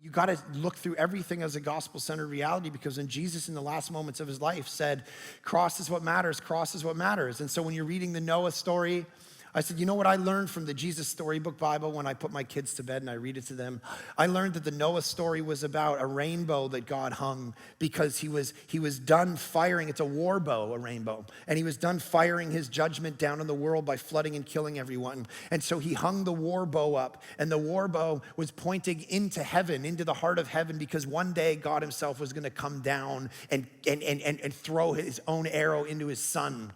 You got to look through everything as a gospel-centered reality, because when Jesus in the last moments of his life said, cross is what matters, cross is what matters. And so when you're reading the Noah story, I said, you know what I learned from the Jesus Storybook Bible when I put my kids to bed and I read it to them? I learned that the Noah story was about a rainbow that God hung because he was done firing. It's a war bow, a rainbow. And he was done firing his judgment down on the world by flooding and killing everyone. And so he hung the war bow up, and the war bow was pointing into heaven, into the heart of heaven, because one day God himself was going to come down and throw his own arrow into his son.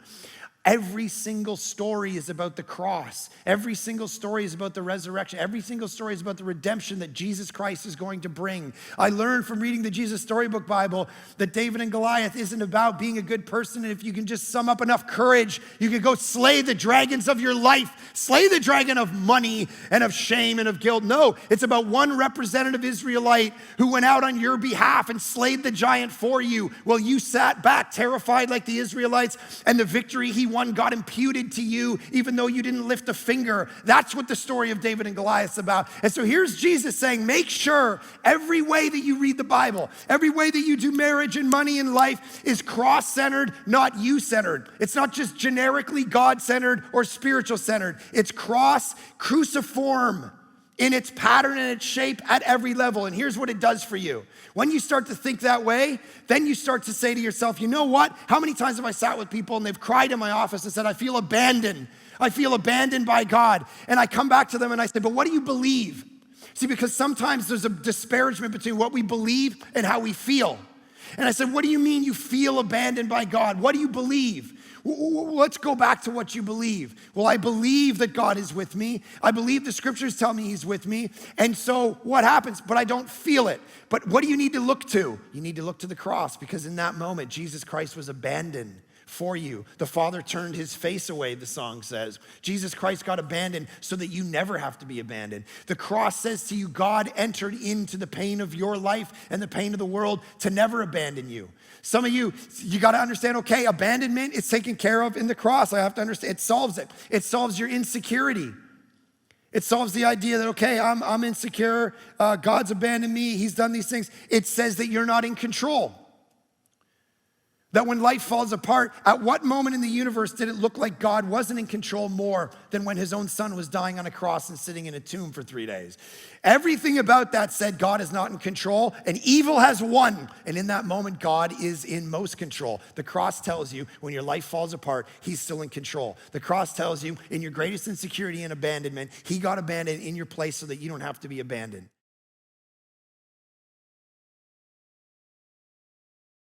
Every single story is about the cross. Every single story is about the resurrection. Every single story is about the redemption that Jesus Christ is going to bring. I learned from reading the Jesus Storybook Bible that David and Goliath isn't about being a good person, and if you can just sum up enough courage, you can go slay the dragons of your life, slay the dragon of money and of shame and of guilt. No, it's about one representative Israelite who went out on your behalf and slayed the giant for you while you sat back terrified like the Israelites, and the victory he won got imputed to you even though you didn't lift a finger. That's what the story of David and Goliath is about. And so here's Jesus saying, make sure every way that you read the Bible, every way that you do marriage and money and life is cross-centered, not you-centered. It's not just generically God-centered or spiritual-centered. It's cruciform in its pattern and its shape at every level. And here's what it does for you. When you start to think that way, then you start to say to yourself, you know what? How many times have I sat with people and they've cried in my office and said, I feel abandoned. I feel abandoned by God. And I come back to them and I say, but what do you believe? See, because sometimes there's a disparagement between what we believe and how we feel. And I said, what do you mean you feel abandoned by God? What do you believe? Let's go back to what you believe. Well, I believe that God is with me. I believe the scriptures tell me he's with me. And so what happens? But I don't feel it. But what do you need to look to? You need to look to the cross, because in that moment, Jesus Christ was abandoned for you. The Father turned his face away, the song says. Jesus Christ got abandoned so that you never have to be abandoned. The cross says to you, God entered into the pain of your life and the pain of the world to never abandon you. Some of you got to understand, okay, abandonment is taken care of in the cross. I have to understand, it solves it. It solves your insecurity. It solves the idea that, okay, I'm insecure, God's abandoned me, he's done these things. It says that you're not in control. That when life falls apart, at what moment in the universe did it look like God wasn't in control more than when his own son was dying on a cross and sitting in a tomb for 3 days? Everything about that said God is not in control and evil has won. And in that moment, God is in most control. The cross tells you when your life falls apart, he's still in control. The cross tells you in your greatest insecurity and abandonment, he got abandoned in your place so that you don't have to be abandoned.